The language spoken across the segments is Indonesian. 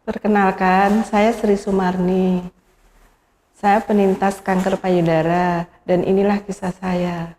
Perkenalkan, saya Sri Sumarni. Saya penyintas kanker payudara dan inilah kisah saya.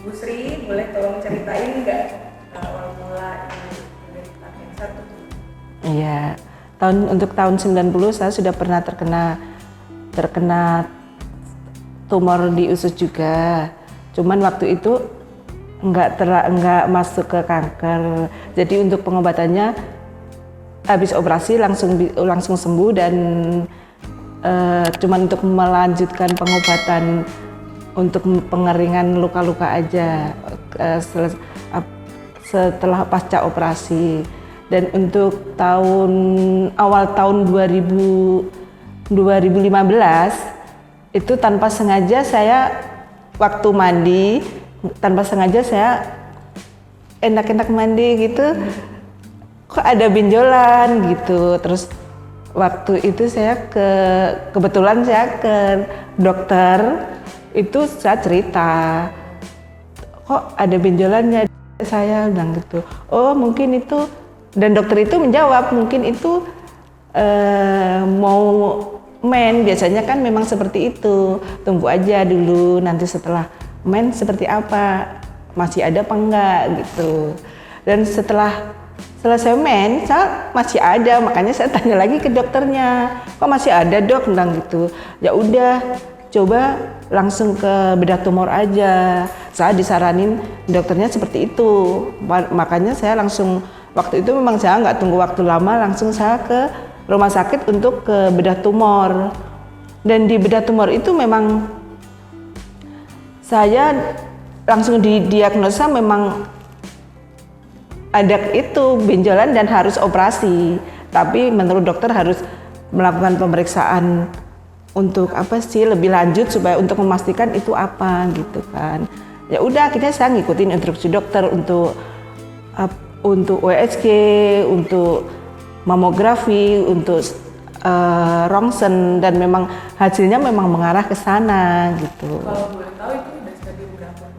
Bu Sri, boleh tolong ceritain nggak awal mula menderita kanker tuh? Iya, untuk tahun 90 saya sudah pernah terkena tumor di usus juga. Cuman waktu itu nggak masuk ke kanker. Jadi untuk pengobatannya habis operasi langsung sembuh dan cuman untuk melanjutkan pengobatan untuk pengeringan luka-luka aja setelah pasca operasi. Dan untuk awal tahun 2015 itu tanpa sengaja saya waktu mandi saya enak-enak mandi gitu, kok ada benjolan gitu. Terus waktu itu kebetulan saya ke dokter. Itu saya cerita, kok ada benjolannya, saya bilang gitu. Oh mungkin itu, dan dokter itu menjawab mungkin itu mau men, biasanya kan memang seperti itu. Tunggu aja dulu, nanti setelah men seperti apa, masih ada apa enggak gitu. Dan setelah selesai men, saya masih ada, makanya saya tanya lagi ke dokternya, kok masih ada dok, bilang gitu. Ya udah, coba langsung ke bedah tumor aja. Saya disaranin dokternya seperti itu. Makanya saya langsung, waktu itu memang saya nggak tunggu waktu lama, langsung saya ke rumah sakit untuk ke bedah tumor. Dan di bedah tumor itu memang saya langsung didiagnosa memang ada itu benjolan dan harus operasi. Tapi menurut dokter harus melakukan pemeriksaan untuk lebih lanjut supaya untuk memastikan itu apa gitu kan. Ya udah, akhirnya saya ngikutin instruksi dokter untuk USG, untuk mamografi, untuk rongsen, dan memang hasilnya memang mengarah ke sana gitu. Kalau boleh tahu itu udah stadium berapa?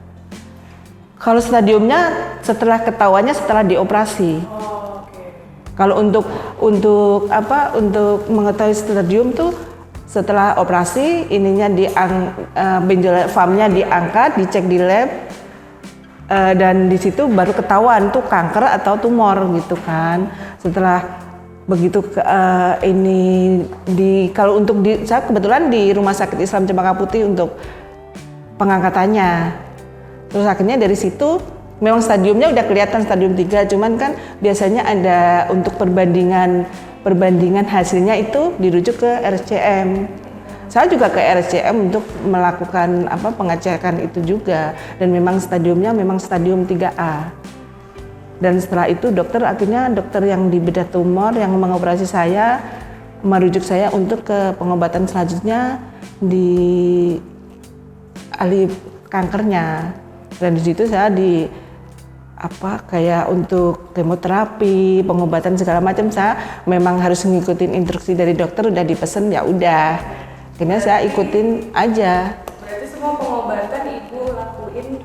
Kalau stadiumnya setelah ketahuannya setelah dioperasi. Oh, oke. Kalau untuk mengetahui stadium tuh setelah operasi, ininya benjolan FAM-nya diangkat, dicek di lab, dan di situ baru ketahuan tuh kanker atau tumor gitu kan. Setelah begitu saya kebetulan di Rumah Sakit Islam Cempaka Putih untuk pengangkatannya. Terus akhirnya dari situ memang stadiumnya udah kelihatan stadium 3, cuman kan biasanya ada untuk perbandingan hasilnya itu dirujuk ke RSCM. Saya juga ke RSCM untuk melakukan pengecekan itu juga, dan memang stadiumnya memang stadium 3A. Dan setelah itu dokter yang di bedah tumor yang mengoperasi saya merujuk saya untuk ke pengobatan selanjutnya di ahli kankernya. Dan di situ saya kayak untuk kemoterapi, pengobatan segala macam, saya memang harus ngikutin instruksi dari dokter, udah dipesen ya udah. Akhirnya saya ikutin aja. Berarti semua pengobatan ibu lakuin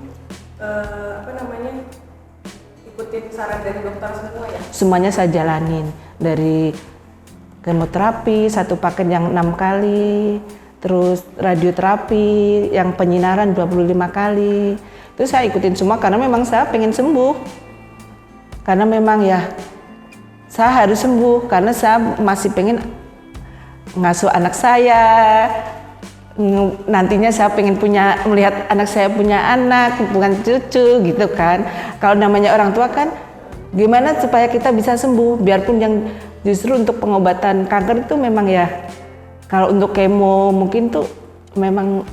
ikutin saran dari dokter semua ya? Semuanya saya jalanin, dari kemoterapi 1 paket yang 6 kali, terus radioterapi yang penyinaran 25 kali. Itu saya ikutin semua karena memang saya pengen sembuh. Karena memang ya saya harus sembuh, karena saya masih pengen ngasuh anak saya. Nantinya saya pengen melihat anak saya punya anak, bukan cucu gitu kan. Kalau namanya orang tua kan gimana supaya kita bisa sembuh, biarpun yang justru untuk pengobatan kanker itu memang ya, kalau untuk kemo mungkin tuh memang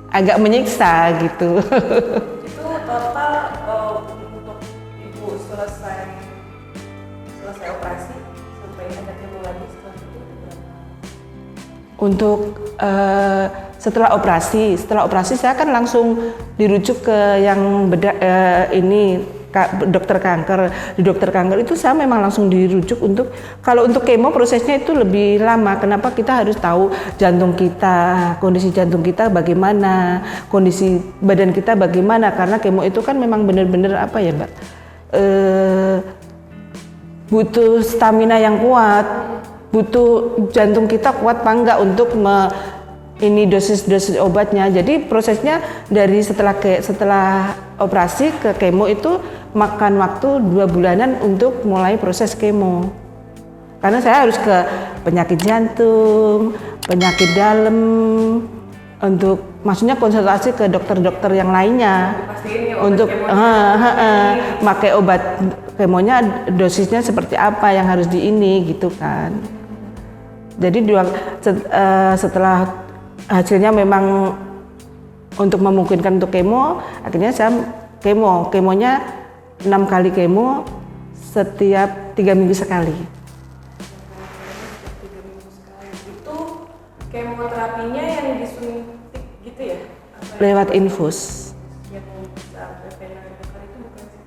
agak menyiksa gitu. Itu total untuk ibu selesai selesai operasi sampai ada kemo lagi setelah itu berapa? Untuk setelah operasi saya kan langsung dirujuk ke yang dokter kanker. Di dokter kanker itu saya memang langsung dirujuk kalau untuk kemo prosesnya itu lebih lama. Kenapa? Kita harus tahu jantung kita, kondisi jantung kita bagaimana, kondisi badan kita bagaimana, karena kemo itu kan memang benar-benar apa ya, Mbak? Butuh stamina yang kuat, butuh jantung kita kuat apa enggak untuk ini dosis obatnya. Jadi prosesnya dari setelah operasi ke kemo itu makan waktu 2 bulanan untuk mulai proses kemo. Karena saya harus ke penyakit jantung, penyakit dalam, maksudnya konsultasi ke dokter-dokter yang lainnya untuk pakai obat kemonya dosisnya seperti apa yang harus gitu kan. Jadi setelah hasilnya memang untuk memungkinkan untuk kemo, akhirnya saya kemonya 6 kali kemo setiap 3 minggu sekali. Itu kemoterapinya yang disuntik gitu ya? Lewat infus. Yang sampai vena cava itu bukan sih?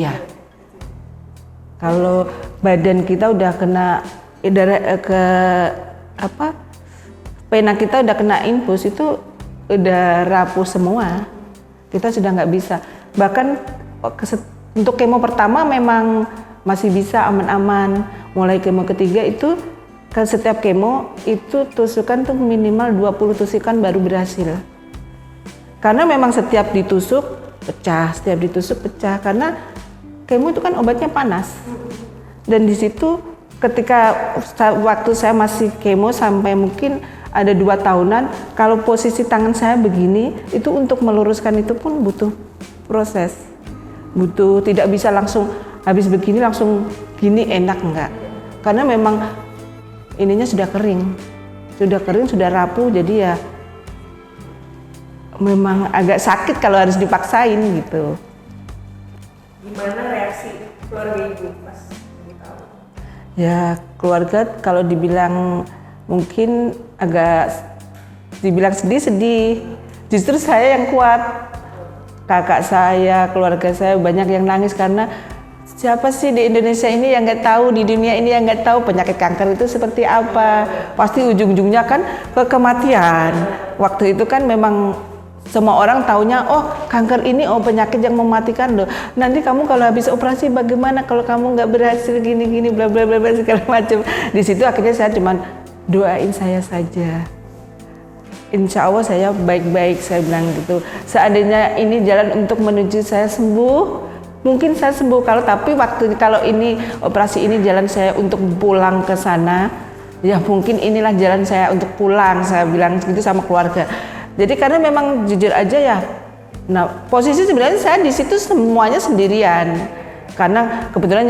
Iya. Kalau badan kita udah kena pena kita udah kena infus itu udah rapuh semua. Kita sudah nggak bisa. Bahkan untuk kemo pertama memang masih bisa aman-aman. Mulai kemo ketiga itu kan setiap kemo itu tusukan tuh minimal 20 tusukan baru berhasil. Karena memang setiap ditusuk pecah. Karena kemo itu kan obatnya panas. Dan di situ ketika waktu saya masih kemo sampai mungkin ada 2 tahunan, kalau posisi tangan saya begini, itu untuk meluruskan itu pun butuh proses. Tidak bisa langsung habis begini langsung gini enak enggak. Karena memang ininya sudah kering, sudah rapuh, jadi ya memang agak sakit kalau harus dipaksain gitu. Gimana reaksi keluarga ibu pas tahu? Ya keluarga kalau dibilang mungkin dibilang sedih. Justru saya yang kuat. Kakak saya, keluarga saya banyak yang nangis karena siapa sih di Indonesia ini yang nggak tahu, di dunia ini yang nggak tahu penyakit kanker itu seperti apa. Pasti ujung-ujungnya kan ke kematian. Waktu itu kan memang semua orang taunya, oh kanker ini penyakit yang mematikan loh. Nanti kamu kalau habis operasi bagaimana kalau kamu nggak berhasil gini bla bla bla segala macam. Di situ akhirnya saya cuman doain saya saja. Insya Allah saya baik-baik, saya bilang gitu. Seandainya ini jalan untuk menuju saya sembuh, mungkin saya sembuh. Kalau ini operasi ini jalan saya untuk pulang ke sana, ya mungkin inilah jalan saya untuk pulang. Saya bilang gitu sama keluarga. Jadi karena memang jujur aja ya, nah posisi sebenarnya saya di situ semuanya sendirian. Karena kebetulan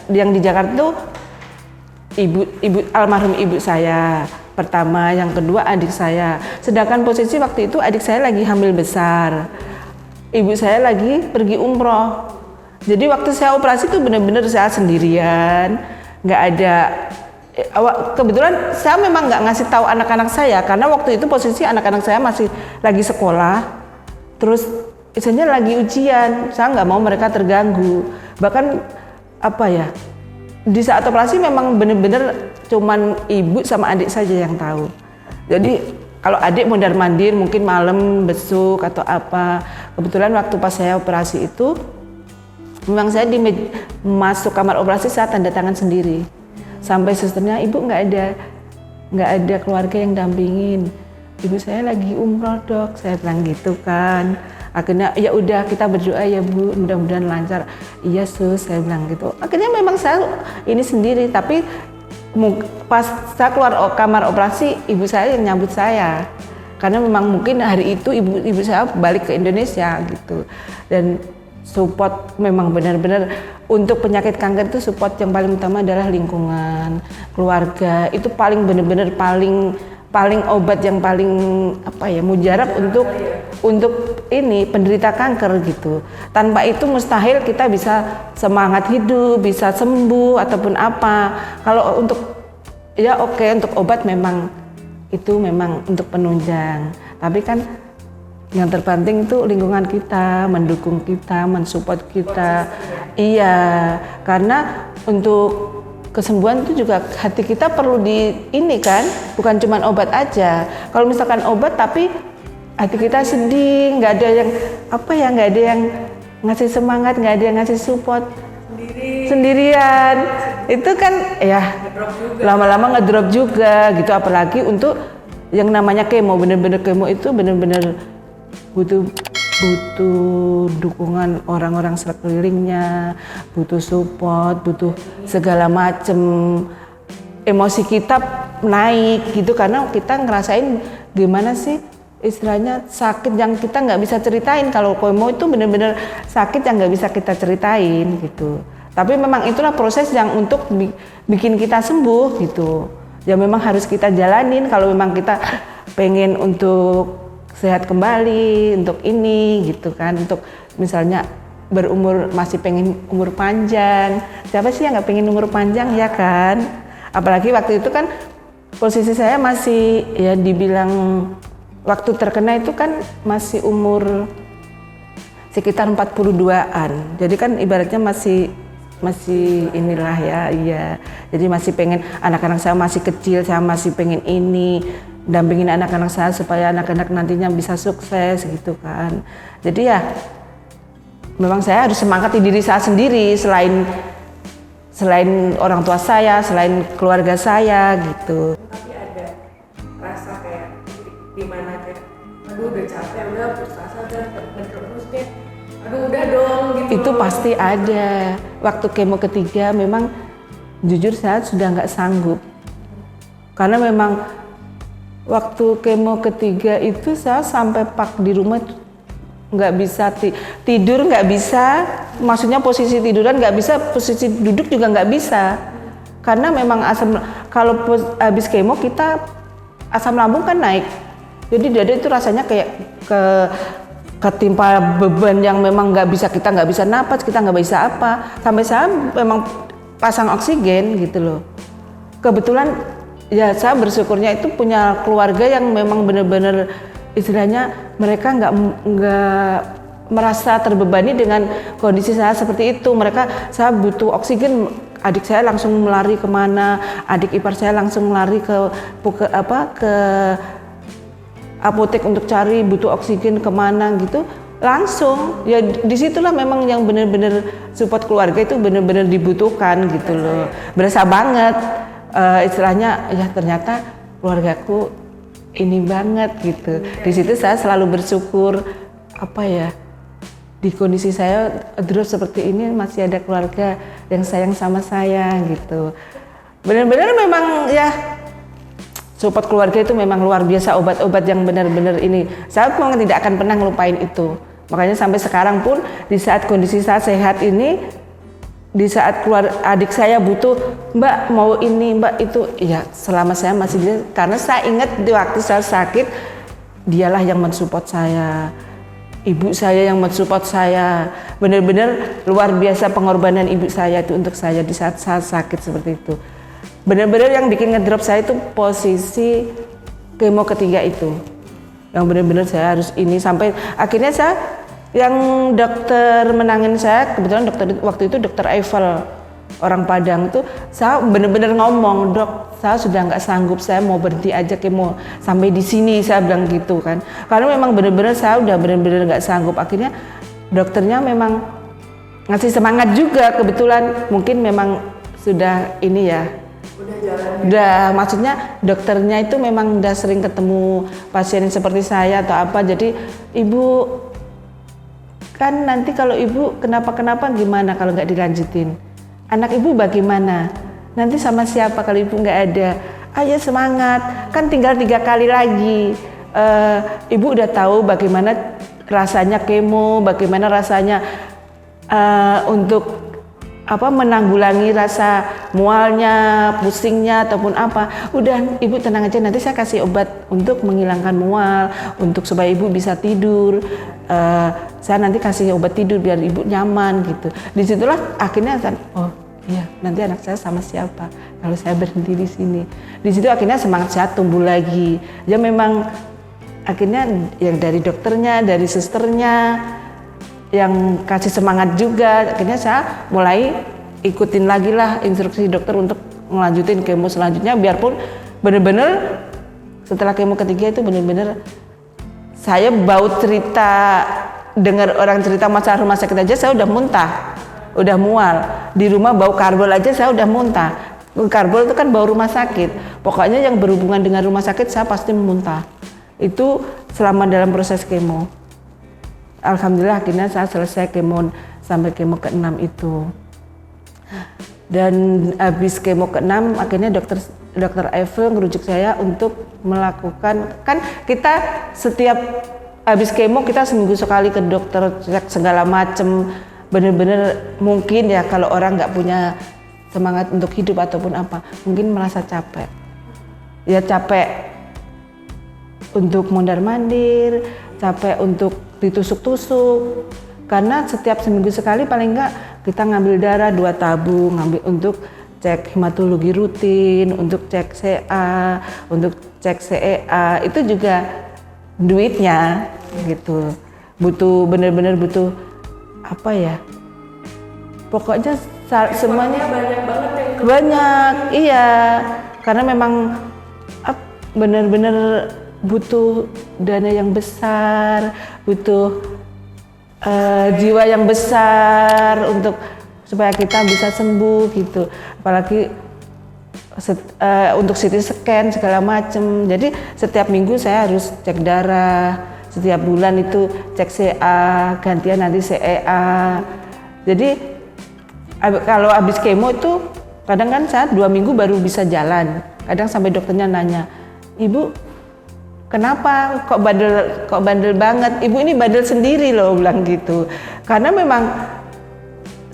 yang di Jakarta itu almarhum ibu saya pertama, yang kedua adik saya. Sedangkan posisi waktu itu adik saya lagi hamil besar, ibu saya lagi pergi umroh. Jadi waktu saya operasi itu benar-benar saya sendirian, nggak ada. Kebetulan saya memang nggak ngasih tahu anak-anak saya karena waktu itu posisi anak-anak saya masih lagi sekolah, terus misalnya lagi ujian, saya nggak mau mereka terganggu. Bahkan di saat operasi memang benar-benar cuman ibu sama adik saja yang tahu. Jadi kalau adik mondar-mandir mungkin malam besuk atau apa. Kebetulan waktu pas saya operasi itu memang saya masuk kamar operasi saya tanda tangan sendiri. Sampai susternya, ibu nggak ada keluarga yang dampingin. Ibu saya lagi umroh dok, saya bilang gitu kan. Akhirnya ya udah kita berdoa ya bu, mudah-mudahan lancar. Iya sus, saya bilang gitu. Akhirnya memang saya ini sendiri, tapi pas saya keluar kamar operasi, ibu saya yang nyambut saya. Karena memang mungkin hari itu ibu saya balik ke Indonesia gitu. Dan support memang benar-benar untuk penyakit kanker itu support yang paling utama adalah lingkungan, keluarga. Itu paling benar-benar paling obat yang paling apa ya mujarab untuk ini penderita kanker gitu. Tanpa itu mustahil kita bisa semangat hidup, bisa sembuh ataupun apa. Kalau untuk ya oke, untuk obat memang itu memang untuk penunjang. Tapi kan yang terpenting itu lingkungan kita, mendukung kita, mensupport kita. Iya, karena untuk kesembuhan itu juga hati kita perlu di ini kan, bukan cuma obat aja. Kalau misalkan obat tapi hati kita sedih, nggak ada yang apa ya, nggak ada yang ngasih semangat, nggak ada yang ngasih support, sendirian, itu kan ya lama-lama ngedrop juga gitu. Apalagi untuk yang namanya kemo, bener-bener kemo itu bener-bener butuh dukungan orang-orang sekelilingnya, butuh support, butuh segala macem. Emosi kita naik gitu karena kita ngerasain gimana sih istilahnya sakit yang kita nggak bisa ceritain. Kalau kemo itu bener-bener sakit yang nggak bisa kita ceritain gitu. Tapi memang itulah proses yang untuk bikin kita sembuh gitu. Ya memang harus kita jalanin kalau memang kita pengen untuk sehat kembali, untuk ini gitu kan, untuk misalnya berumur, masih pengen umur panjang. Siapa sih yang nggak pengen umur panjang ya kan? Apalagi waktu itu kan posisi saya masih ya dibilang waktu terkena itu kan masih umur sekitar 42-an. Jadi kan ibaratnya masih inilah ya, iya. Jadi masih pengen, anak-anak saya masih kecil, saya masih pengen ini, dampingin anak-anak saya supaya anak-anak nantinya bisa sukses gitu kan. Jadi ya memang saya harus semangati diri saya sendiri, selain orang tua saya, selain keluarga saya gitu. Tapi ada rasa kayak dimana kayak aduh udah capek, udah putus asa, udah terus deh, aduh udah dong gitu. Itu pasti ada. Waktu kemo ketiga memang jujur saya sudah nggak sanggup, karena memang waktu kemo ketiga itu saya sampai pak di rumah nggak bisa tidur, nggak bisa, maksudnya posisi tiduran nggak bisa, posisi duduk juga nggak bisa, karena memang kalau habis kemo kita asam lambung kan naik, jadi dada itu rasanya kayak ketimpa beban yang memang kita nggak bisa napas, kita nggak bisa apa, sampai saya memang pasang oksigen gitu loh. Kebetulan ya saya bersyukurnya itu punya keluarga yang memang benar-benar istilahnya mereka nggak merasa terbebani dengan kondisi saya seperti itu. Saya butuh oksigen, adik saya langsung melari kemana, adik ipar saya langsung melari ke apotek untuk cari butuh oksigen kemana gitu, langsung ya disitulah memang yang benar-benar support keluarga itu benar-benar dibutuhkan gitu loh. Berasa banget. Istilahnya ya ternyata keluargaku ini banget gitu. Di situ saya selalu bersyukur apa ya, di kondisi saya drop seperti ini masih ada keluarga yang sayang sama saya gitu. Benar-benar memang ya support keluarga itu memang luar biasa, obat-obat yang benar-benar ini. Saya memang tidak akan pernah ngelupain itu. Makanya sampai sekarang pun di saat kondisi saya sehat ini, di saat keluar adik saya butuh, Mbak mau ini, Mbak itu, ya selama saya masih bisa, karena saya ingat di waktu saya sakit, dialah yang mensupport saya, ibu saya yang mensupport saya, benar-benar luar biasa pengorbanan ibu saya itu untuk saya di saat saya sakit seperti itu. Benar-benar yang bikin ngedrop saya itu posisi kemo ketiga itu, yang benar-benar saya harus ini, sampai akhirnya saya yang dokter menangin saya, kebetulan dokter waktu itu dokter Eiffel orang Padang itu, saya benar-benar ngomong, dok saya sudah nggak sanggup, saya mau berhenti aja kemo sampai di sini, saya bilang gitu kan, karena memang benar-benar saya udah benar-benar nggak sanggup. Akhirnya dokternya memang ngasih semangat juga, kebetulan mungkin memang sudah ini ya, udah maksudnya dokternya itu memang udah sering ketemu pasien seperti saya atau apa, jadi ibu kan nanti kalau ibu kenapa-kenapa gimana kalau nggak dilanjutin? Anak ibu bagaimana? Nanti sama siapa kalau ibu nggak ada? Ayo semangat, kan tinggal 3 kali lagi. Ibu udah tahu bagaimana rasanya kemo, bagaimana rasanya untuk menanggulangi rasa mualnya, pusingnya ataupun apa. Udah ibu tenang aja, nanti saya kasih obat untuk menghilangkan mual, untuk supaya ibu bisa tidur. Saya nanti kasih obat tidur biar ibu nyaman gitu. Disitulah akhirnya oh iya, nanti anak saya sama siapa kalau saya berhenti di sini. Di situ akhirnya semangat saya tumbuh lagi. Ya memang akhirnya yang dari dokternya, dari susternya yang kasih semangat juga, akhirnya saya mulai ikutin lagi lah instruksi dokter untuk ngelanjutin kemo selanjutnya, biarpun bener-bener setelah kemo ketiga itu bener-bener saya bau cerita, dengar orang cerita masalah rumah sakit aja saya udah muntah, udah mual. Di rumah bau karbol aja saya udah muntah. Karbol itu kan bau rumah sakit, pokoknya yang berhubungan dengan rumah sakit saya pasti muntah. Itu selama dalam proses kemo. Alhamdulillah akhirnya saya selesai kemo sampai kemo ke-6 itu. Dan habis kemo ke-6 akhirnya dokter Eve ngerujuk saya untuk melakukan, kan kita setiap habis kemo kita seminggu sekali ke dokter cek segala macem. Bener-bener mungkin ya kalau orang nggak punya semangat untuk hidup ataupun apa, mungkin merasa capek. Ya capek untuk mondar-mandir, capek untuk ditusuk-tusuk, karena setiap seminggu sekali paling enggak kita ngambil darah 2 tabung, ngambil untuk cek hematologi rutin, untuk cek CA, untuk cek CEA, itu juga duitnya gitu. Butuh bener-bener butuh apa ya? Pokoknya semuanya banyak banget yang banyak, iya. Karena memang bener-bener butuh dana yang besar, butuh jiwa yang besar untuk supaya kita bisa sembuh gitu. Apalagi untuk CT scan segala macem. Jadi setiap minggu saya harus cek darah, setiap bulan itu cek CA, gantian nanti CEA. Jadi kalau habis kemo itu kadang kan saya 2 minggu baru bisa jalan. Kadang sampai dokternya nanya, "Ibu, kenapa kok bandel banget? Ibu ini bandel sendiri loh," bilang gitu. Karena memang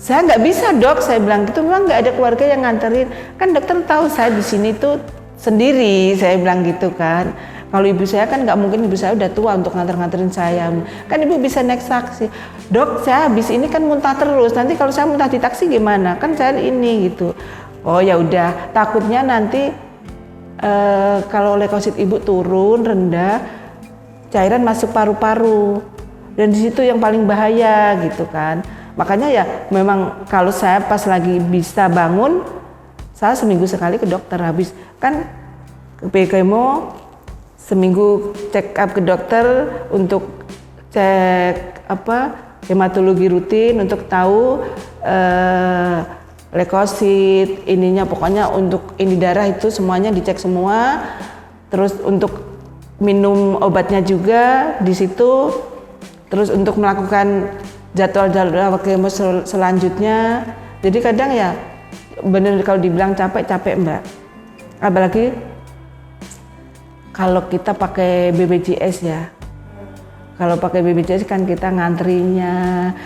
saya nggak bisa dok, saya bilang gitu. Memang nggak ada keluarga yang nganterin. Kan dokter tahu saya di sini tuh sendiri, saya bilang gitu kan. Kalau ibu saya kan nggak mungkin, ibu saya udah tua untuk nganterin saya. Kan ibu bisa naik taksi. Dok, saya habis ini kan muntah terus. Nanti kalau saya muntah di taksi gimana? Kan saya ini gitu. Oh ya udah, takutnya nanti kalau leukosit ibu turun rendah, cairan masuk paru-paru, dan di situ yang paling bahaya gitu kan. Makanya ya memang kalau saya pas lagi bisa bangun, saya seminggu sekali ke dokter. Habis kan ke kemo, seminggu check up ke dokter untuk cek hematologi rutin untuk tahu leukosit, ininya pokoknya untuk ini darah itu semuanya dicek semua. Terus untuk minum obatnya juga di situ. Terus untuk melakukan jadwal kemo selanjutnya. Jadi kadang ya bener kalau dibilang capek Mbak. Apalagi kalau kita pakai BPJS ya. Kalau pakai BPJS kan kita ngantrinya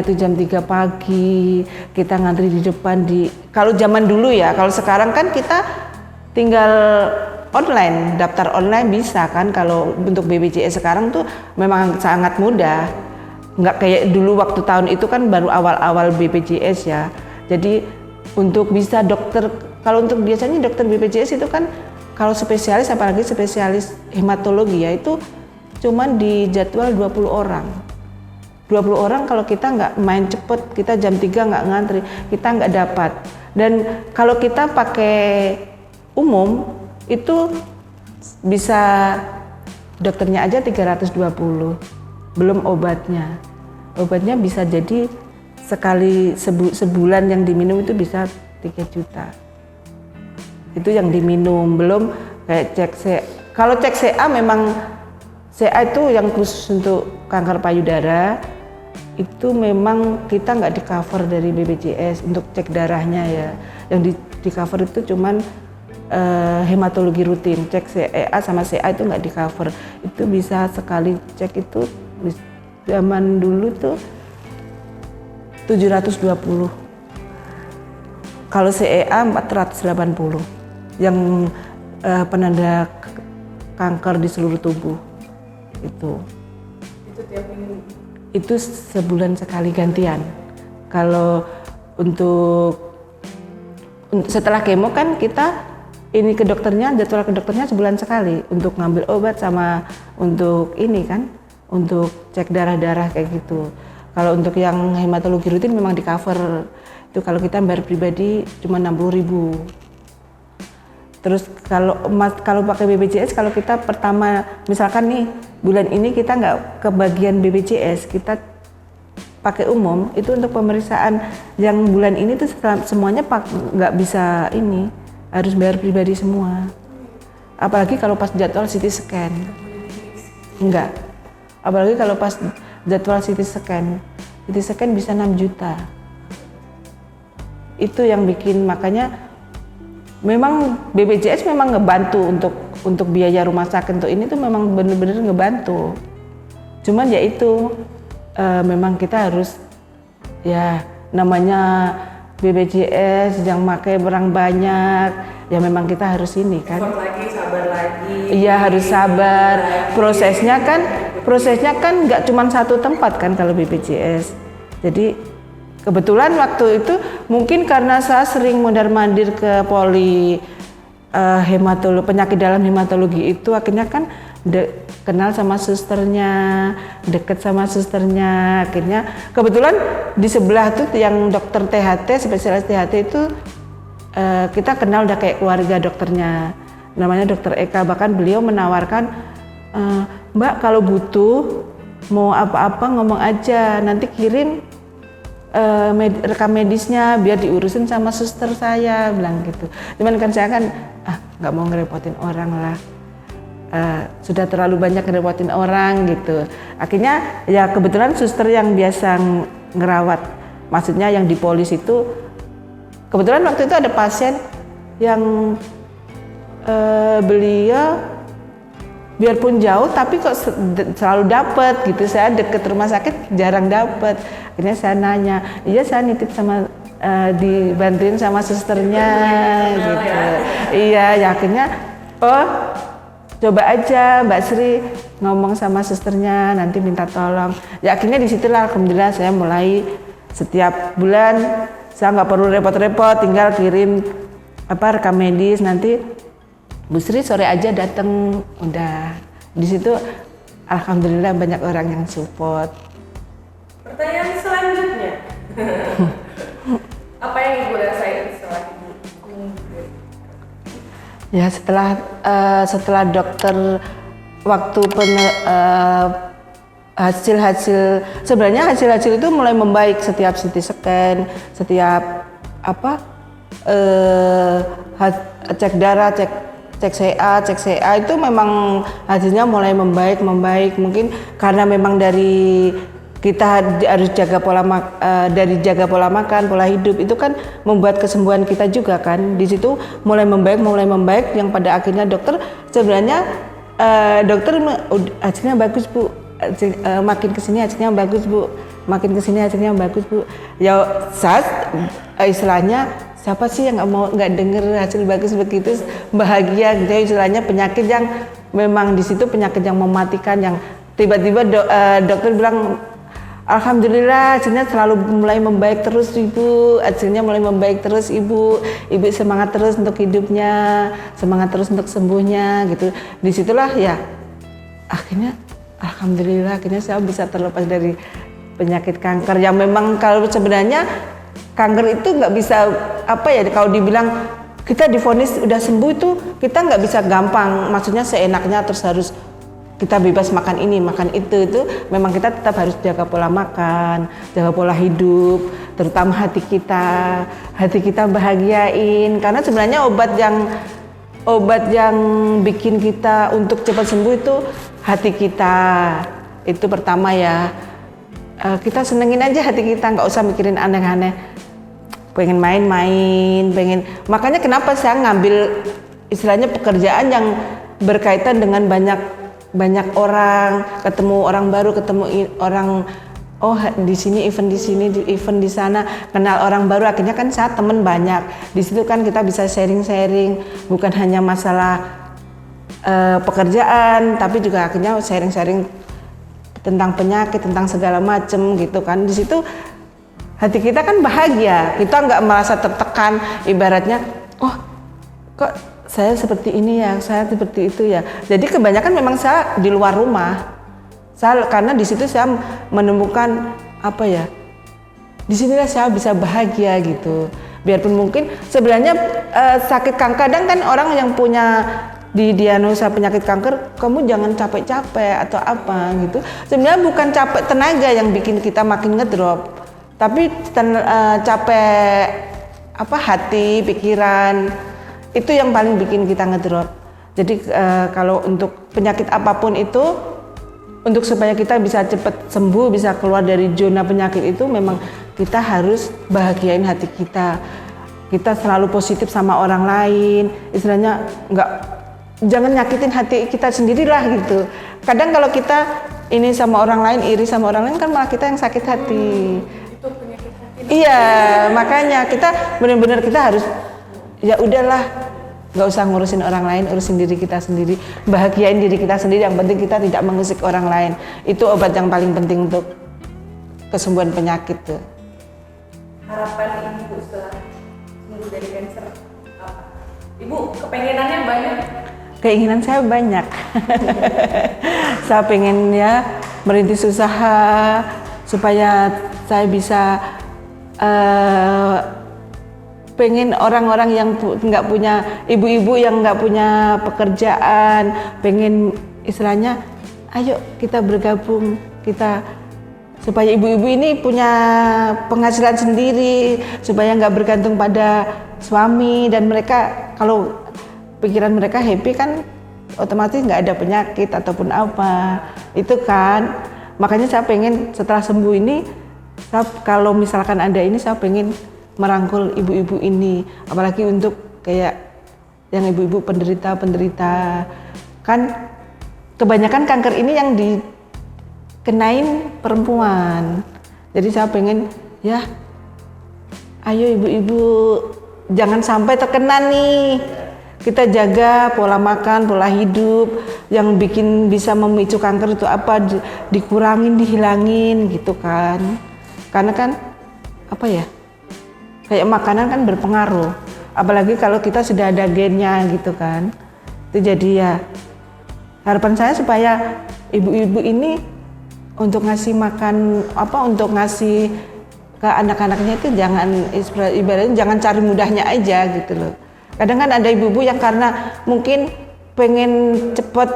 itu jam 3 pagi, kita ngantri di depan kalau zaman dulu ya, kalau sekarang kan kita tinggal online, daftar online bisa kan. Kalau untuk BPJS sekarang tuh memang sangat mudah, nggak kayak dulu waktu tahun itu kan baru awal-awal BPJS ya. Jadi untuk bisa dokter, kalau untuk biasanya dokter BPJS itu kan kalau spesialis, apalagi spesialis hematologi ya itu cuman di jadwal 20 orang. 20 orang kalau kita nggak main cepet, kita jam 3 nggak ngantri, kita nggak dapat. Dan kalau kita pakai umum, itu bisa dokternya aja 320, belum obatnya. Obatnya bisa jadi sekali sebulan yang diminum itu bisa 3 juta. Itu yang diminum, belum kayak cek CA. Kalau cek CA memang CA itu yang khusus untuk kanker payudara, itu memang kita nggak di cover dari BPJS untuk cek darahnya ya. Yang di cover itu cuman hematologi rutin, cek CEA sama CA itu nggak di cover. Itu bisa sekali cek itu zaman dulu tuh 720 Kalau CEA 480 yang penanda kanker di seluruh tubuh itu tiap minggu. Itu sebulan sekali gantian. Kalau untuk setelah kemo kan kita ini ke dokternya, jadwal ke dokternya sebulan sekali untuk ngambil obat sama untuk ini kan, untuk cek darah-darah kayak gitu. Kalau untuk yang hematologi rutin memang di cover. Itu kalau kita bayar pribadi cuma 60.000. Terus kalau pakai BPJS, kalau kita pertama misalkan nih bulan ini kita nggak kebagian BPJS, kita pakai umum itu untuk pemeriksaan yang bulan ini tuh semuanya nggak bisa ini, harus bayar pribadi semua. Apalagi kalau pas jadwal CT scan, enggak. Apalagi kalau pas jadwal CT scan bisa 6 juta. Itu yang bikin, makanya memang BPJS memang ngebantu untuk biaya rumah sakit untuk ini tuh memang bener-bener ngebantu. Cuman ya itu memang kita harus ya namanya BPJS yang pakai barang banyak ya memang kita harus ini kan. Sabar lagi. Iya harus sabar. Prosesnya kan nggak cuma satu tempat kan kalau BPJS. Jadi kebetulan waktu itu mungkin karena saya sering mondar-mandir ke poli hematologi, penyakit dalam hematologi itu akhirnya kan kenal sama susternya, deket sama susternya. Akhirnya kebetulan di sebelah tuh yang dokter THT, spesialis THT itu kita kenal udah kayak keluarga dokternya. Namanya Dokter Eka, bahkan beliau menawarkan, Mbak kalau butuh mau apa-apa ngomong aja, nanti kirim rekam medisnya biar diurusin sama suster saya, bilang gitu. Cuman kan saya kan nggak mau ngerepotin orang lah, sudah terlalu banyak ngerepotin orang gitu. Akhirnya ya kebetulan suster yang biasa ngerawat, maksudnya yang di polis itu, kebetulan waktu itu ada pasien yang beliau biarpun jauh tapi kok selalu dapat gitu. Saya deket rumah sakit jarang dapat. Akhirnya saya nanya, iya saya nitip sama dibantuin sama susternya gitu. Iya, ya akhirnya coba aja Mbak Sri ngomong sama susternya, nanti minta tolong. Ya akhirnya disitulah alhamdulillah saya mulai setiap bulan saya nggak perlu repot-repot, tinggal kirim rekam medis, nanti Bu Sri sore aja datang, udah di situ alhamdulillah banyak orang yang support. Pertanyaan selanjutnya, apa yang Ibu rasain setelah Ibu? Ya setelah dokter waktu hasil-hasil itu mulai membaik setiap CT scan, setiap cek darah, cek CA itu memang hasilnya mulai membaik. Mungkin karena memang dari kita harus jaga pola makan, pola hidup itu kan membuat kesembuhan kita juga kan. Di situ mulai membaik yang pada akhirnya dokter sebenarnya hasilnya bagus Bu, makin kesini hasilnya bagus Bu, makin kesini hasilnya bagus Bu. Ya saat istilahnya siapa sih yang nggak denger hasil bagus begitu bahagia gitu. Istilahnya penyakit yang memang di situ penyakit yang mematikan, yang tiba-tiba dokter bilang alhamdulillah hasilnya selalu mulai membaik terus Ibu, hasilnya mulai membaik terus Ibu semangat terus untuk hidupnya, semangat terus untuk sembuhnya gitu. Disitulah ya akhirnya alhamdulillah akhirnya saya bisa terlepas dari penyakit kanker yang memang kalau sebenarnya kanker itu nggak bisa kalau dibilang kita divonis udah sembuh itu kita nggak bisa gampang, maksudnya seenaknya terus harus kita bebas makan ini makan itu memang kita tetap harus jaga pola makan, jaga pola hidup, terutama hati kita bahagiain, karena sebenarnya obat yang bikin kita untuk cepat sembuh itu hati kita, itu pertama ya. Kita senengin aja hati kita, nggak usah mikirin aneh-aneh, pengen main-main, makanya kenapa saya ngambil istilahnya pekerjaan yang berkaitan dengan banyak orang, ketemu orang baru, ketemu oh di sini event di sini event di sana, kenal orang baru, akhirnya kan saya teman banyak. Di situ kan kita bisa sharing-sharing, bukan hanya masalah pekerjaan, tapi juga akhirnya sharing-sharing tentang penyakit, tentang segala macam gitu kan. Di situ hati kita kan bahagia, kita nggak merasa tertekan, ibaratnya oh kok saya seperti ini ya, saya seperti itu ya. Jadi kebanyakan memang saya di luar rumah, karena di situ saya menemukan apa ya, di sinilah saya bisa bahagia gitu. Biarpun mungkin sebenarnya sakit kanker, kadang kan orang yang punya didiagnosa penyakit kanker, kamu jangan capek-capek atau apa gitu. Sebenarnya bukan capek tenaga yang bikin kita makin ngedrop, tapi capek apa hati, pikiran, itu yang paling bikin kita ngedrop. Jadi kalau untuk penyakit apapun itu, untuk supaya kita bisa cepat sembuh, bisa keluar dari zona penyakit itu, memang kita harus bahagiain hati kita. Kita selalu positif sama orang lain, istilahnya jangan nyakitin hati kita sendirilah gitu. Kadang kalau kita ini sama orang lain, iri sama orang lain, kan malah kita yang sakit hati. Itu penyakit hati. Iya, makanya kita benar-benar kita harus ya udahlah, nggak usah ngurusin orang lain, urusin diri kita sendiri, bahagiain diri kita sendiri. Yang penting kita tidak mengusik orang lain. Itu obat yang paling penting untuk kesembuhan penyakit tuh. Harapan Ibu setelah sembuh dari kanker apa? Ibu kepengenannya banyak. Keinginan saya banyak. Saya pengen ya merintis usaha supaya saya bisa pengen orang-orang yang nggak punya, ibu-ibu yang nggak punya pekerjaan, pengen istilahnya, ayo kita bergabung, kita supaya ibu-ibu ini punya penghasilan sendiri, supaya nggak bergantung pada suami, dan mereka kalau pikiran mereka happy kan otomatis nggak ada penyakit ataupun apa itu kan. Makanya saya pengen setelah sembuh ini, kalau misalkan ada ini, saya pengen merangkul ibu-ibu ini, apalagi untuk kayak yang ibu-ibu penderita kan kebanyakan kanker ini yang dikenain perempuan. Jadi saya pengen ya ayo ibu-ibu jangan sampai terkena nih. Kita jaga pola makan, pola hidup yang bisa memicu kanker itu apa, dikurangin, dihilangin gitu kan. Karena kan apa ya, kayak makanan kan berpengaruh, apalagi kalau kita sudah ada gennya gitu kan. Itu jadi ya harapan saya supaya ibu-ibu ini untuk ngasih makan untuk ngasih ke anak-anaknya itu jangan ibaratnya jangan cari mudahnya aja gitu loh. Kadang kan ada ibu-ibu yang karena mungkin pengen cepet,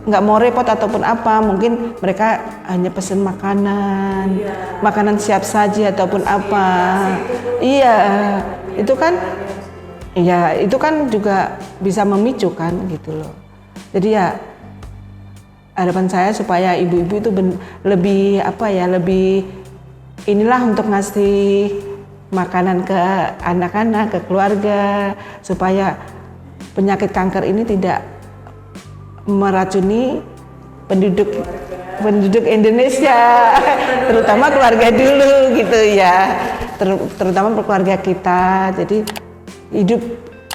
nggak mau repot ataupun apa, mungkin mereka hanya pesen makanan, makanan siap saji ataupun apa. Iya, itu kan juga bisa memicu kan gitu loh. Jadi ya harapan saya supaya ibu-ibu itu lebih lebih inilah untuk ngasih makanan ke anak-anak, ke keluarga, supaya penyakit kanker ini tidak meracuni penduduk Indonesia, terutama keluarga dulu gitu ya, terutama keluarga kita. Jadi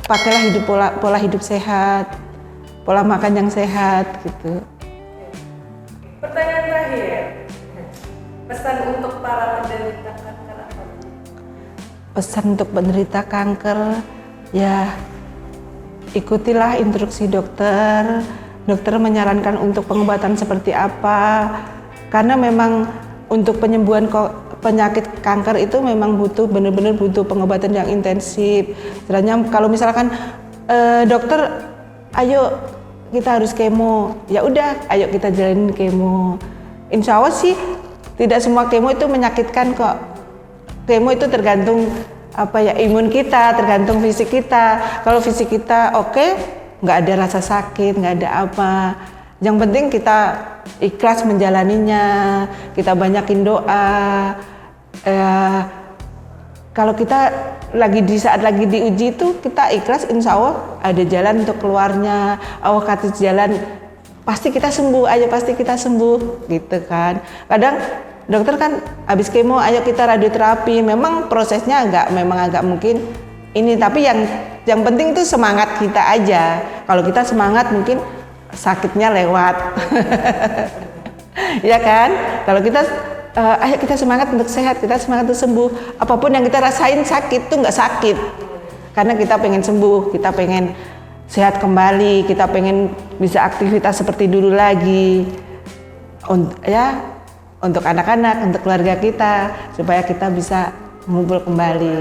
pakailah pola hidup sehat, pola makan yang sehat gitu. Pertanyaan terakhir, pesan untuk para penderita kanker apa? Pesan untuk penderita kanker, ya ikutilah instruksi dokter. Dokter menyarankan untuk pengobatan seperti apa, karena memang untuk penyembuhan penyakit kanker itu memang benar-benar butuh pengobatan yang intensif. Sebenarnya kalau misalkan dokter, ayo kita harus kemo, ya udah, ayo kita jalanin kemo. Insya Allah sih tidak semua kemo itu menyakitkan kok. Kemo itu tergantung imun kita, tergantung fisik kita. Kalau fisik kita oke, nggak ada rasa sakit, nggak ada apa. Yang penting kita ikhlas menjalaninya, kita banyakin doa. Kalau kita saat lagi diuji itu kita ikhlas, insya Allah ada jalan untuk keluarnya. Allah kasih jalan, pasti kita sembuh, aja pasti kita sembuh gitu kan. Kadang dokter kan habis kemo ayo kita radioterapi. Memang prosesnya memang agak mungkin ini, tapi yang penting tuh semangat kita aja. Kalau kita semangat mungkin sakitnya lewat. Ya kan? Kalau kita ayo kita semangat untuk sehat, kita semangat untuk sembuh. Apapun yang kita rasain sakit tuh nggak sakit. Karena kita pengen sembuh, kita pengen sehat kembali, kita pengen bisa aktivitas seperti dulu lagi. Untuk anak-anak, untuk keluarga kita, supaya kita bisa ngumpul kembali.